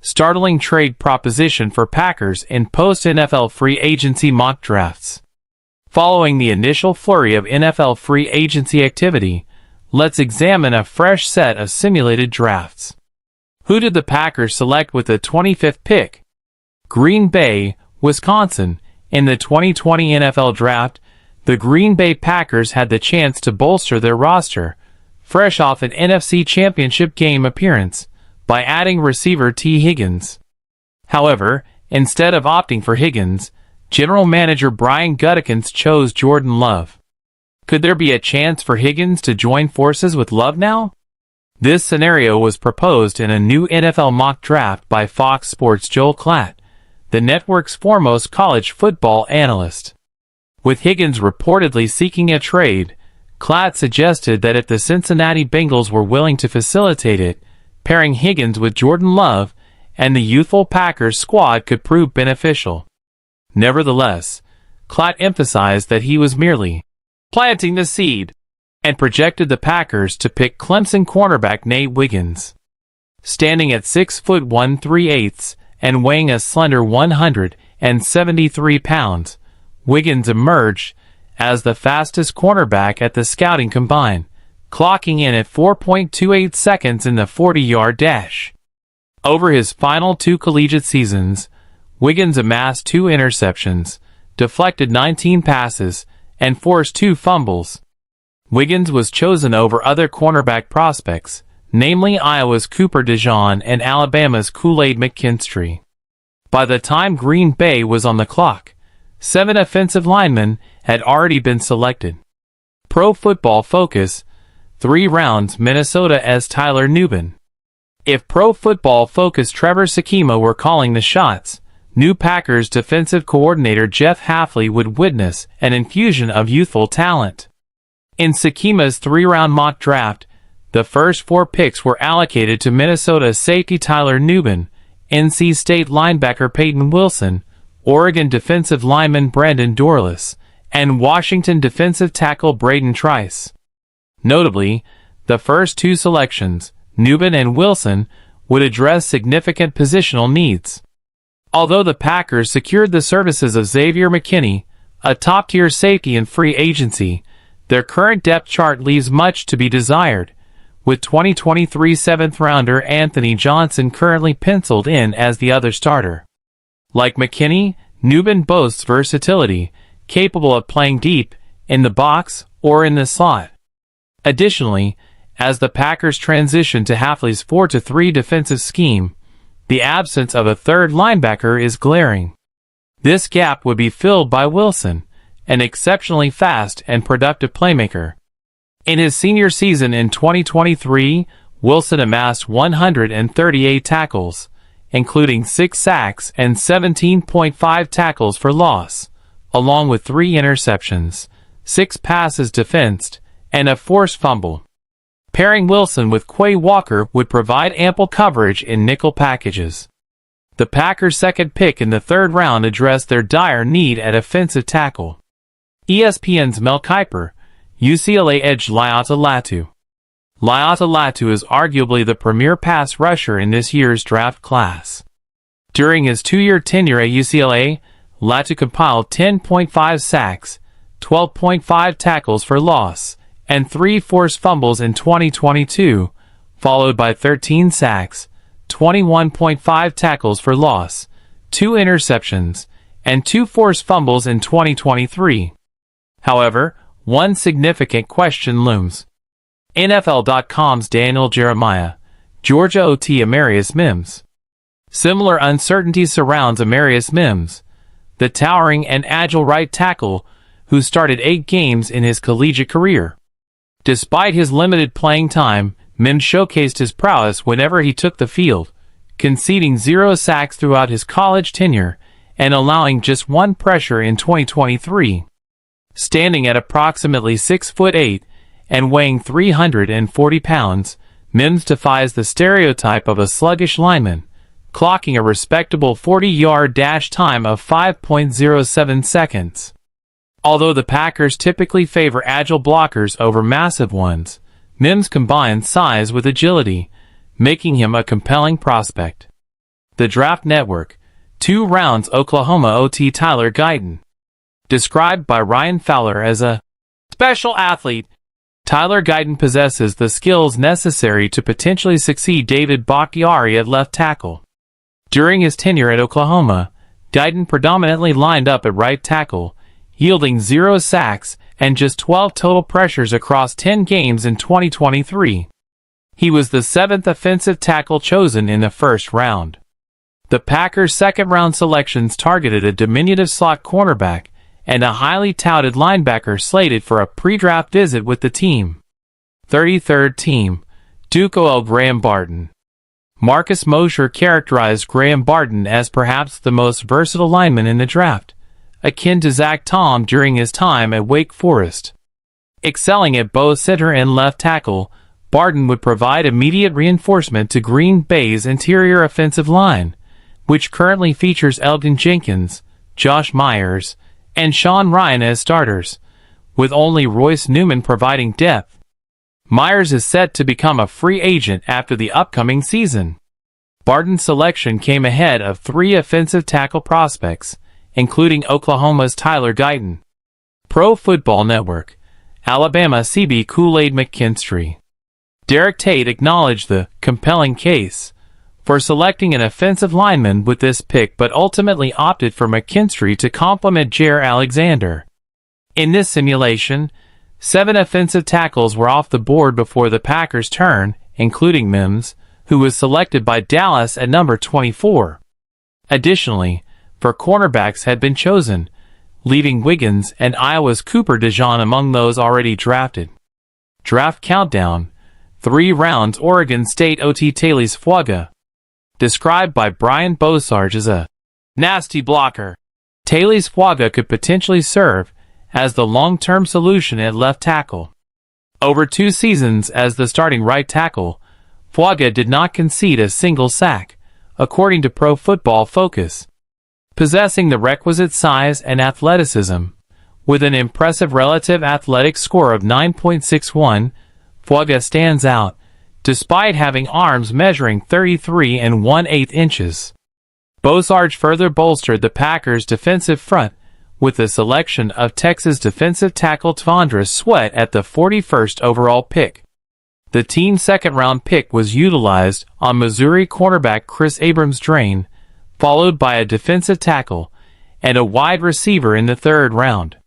startling trade proposition for Packers in post-NFL free agency mock drafts. Following the initial flurry of NFL free agency activity, let's examine a fresh set of simulated drafts. Who did the Packers select with the 25th pick? Green Bay, Wisconsin. In the 2020 NFL Draft, the Green Bay Packers had the chance to bolster their roster, fresh off an NFC Championship game appearance, by adding receiver T. Higgins. However, instead of opting for Higgins, General Manager Brian Gutekunst chose Jordan Love. Could there be a chance for Higgins to join forces with Love now? This scenario was proposed in a new NFL mock draft by Fox Sports' Joel Klatt, the network's foremost college football analyst. With Higgins reportedly seeking a trade, Klatt suggested that if the Cincinnati Bengals were willing to facilitate it, pairing Higgins with Jordan Love and the youthful Packers squad could prove beneficial. Nevertheless, Klatt emphasized that he was merely planting the seed and projected the Packers to pick Clemson cornerback Nate Wiggins. Standing at 6 foot 1 3/8 and weighing a slender 173 pounds, Wiggins emerged as the fastest cornerback at the scouting combine, clocking in at 4.28 seconds in the 40-yard dash. Over his final 2 collegiate seasons, Wiggins amassed 2 interceptions, deflected 19 passes, and forced 2 fumbles. Wiggins was chosen over other cornerback prospects, namely Iowa's Cooper DeJean and Alabama's Kool-Aid McKinstry. By the time Green Bay was on the clock, 7 offensive linemen had already been selected. Pro Football Focus, 3 rounds Minnesota's Tyler Nubin. If Pro Football Focus Trevor Sakima were calling the shots, new Packers defensive coordinator Jeff Hafley would witness an infusion of youthful talent. In Sakima's 3-round mock draft, the first 4 picks were allocated to Minnesota safety Tyler Nubin, NC State linebacker Peyton Wilson, Oregon defensive lineman Brandon Dorlus, and Washington defensive tackle Braden Trice. Notably, the first 2 selections, Nubin and Wilson, would address significant positional needs. Although the Packers secured the services of Xavier McKinney, a top-tier safety in free agency, their current depth chart leaves much to be desired, with 2023 7th-rounder Anthony Johnson currently penciled in as the other starter. Like McKinney, Nubin boasts versatility, capable of playing deep, in the box, or in the slot. Additionally, as the Packers transition to Hafley's 4-3 defensive scheme, the absence of a third linebacker is glaring. This gap would be filled by Wilson, an exceptionally fast and productive playmaker. In his senior season in 2023, Wilson amassed 138 tackles, including 6 sacks and 17.5 tackles for loss, along with 3 interceptions, 6 passes defensed, and a forced fumble. Pairing Wilson with Quay Walker would provide ample coverage in nickel packages. The Packers' second pick in the 3rd round addressed their dire need at offensive tackle. ESPN's Mel Kiper, UCLA edge Laiata Latu. Laiata Latu is arguably the premier pass rusher in this year's draft class. During his 2-year tenure at UCLA, Latu compiled 10.5 sacks, 12.5 tackles for loss, and 3 forced fumbles in 2022, followed by 13 sacks, 21.5 tackles for loss, 2 interceptions, and 2 forced fumbles in 2023. However, one significant question looms. NFL.com's Daniel Jeremiah, Georgia OT Amarius Mims. Similar uncertainty surrounds Amarius Mims, the towering and agile right tackle who started 8 games in his collegiate career. Despite his limited playing time, Mims showcased his prowess whenever he took the field, conceding 0 sacks throughout his college tenure and allowing just 1 pressure in 2023. Standing at approximately 6'8" and weighing 340 pounds, Mims defies the stereotype of a sluggish lineman, clocking a respectable 40-yard dash time of 5.07 seconds. Although the Packers typically favor agile blockers over massive ones, Mims combines size with agility, making him a compelling prospect. The Draft Network, 2 rounds Oklahoma OT Tyler Guyton. Described by Ryan Fowler as a special athlete, Tyler Guyton possesses the skills necessary to potentially succeed David Bakhtiari at left tackle. During his tenure at Oklahoma, Guyton predominantly lined up at right tackle, yielding 0 sacks and just 12 total pressures across 10 games in 2023. He was the 7th offensive tackle chosen in the first round. The Packers' second-round selections targeted a diminutive slot cornerback and a highly touted linebacker slated for a pre-draft visit with the team. 33rd team, Duco L. Graham Barton. Marcus Mosher characterized Graham Barton as perhaps the most versatile lineman in the draft, akin to Zach Tom during his time at Wake Forest. Excelling at both center and left tackle, Barton would provide immediate reinforcement to Green Bay's interior offensive line, which currently features Elgton Jenkins, Josh Myers, and Sean Ryan as starters, with only Royce Newman providing depth. Myers is set to become a free agent after the upcoming season. Barton's selection came ahead of 3 offensive tackle prospects, including Oklahoma's Tyler Guyton. Pro Football Network, Alabama CB Kool-Aid McKinstry. Derek Tate acknowledged the compelling case for selecting an offensive lineman with this pick, but ultimately opted for McKinstry to complement Jaire Alexander. In this simulation, 7 offensive tackles were off the board before the Packers' turn, including Mims, who was selected by Dallas at number 24. Additionally, 4 cornerbacks had been chosen, leaving Wiggins and Iowa's Cooper DeJean among those already drafted. Draft Countdown, 3 rounds Oregon State OT Tales Fuaga. Described by Brian Bosarge as a nasty blocker, Tales Fuaga could potentially serve as the long-term solution at left tackle. Over 2 seasons as the starting right tackle, Fuaga did not concede a single sack, according to Pro Football Focus. Possessing the requisite size and athleticism, with an impressive relative athletic score of 9.61, Fuaga stands out, despite having arms measuring 33 1/8 inches. Bosarge further bolstered the Packers' defensive front with the selection of Texas defensive tackle Tvondre Sweat at the 41st overall pick. The team's second-round pick was utilized on Missouri cornerback Chris Abrams-Draine, followed by a defensive tackle and a wide receiver in the 3rd round.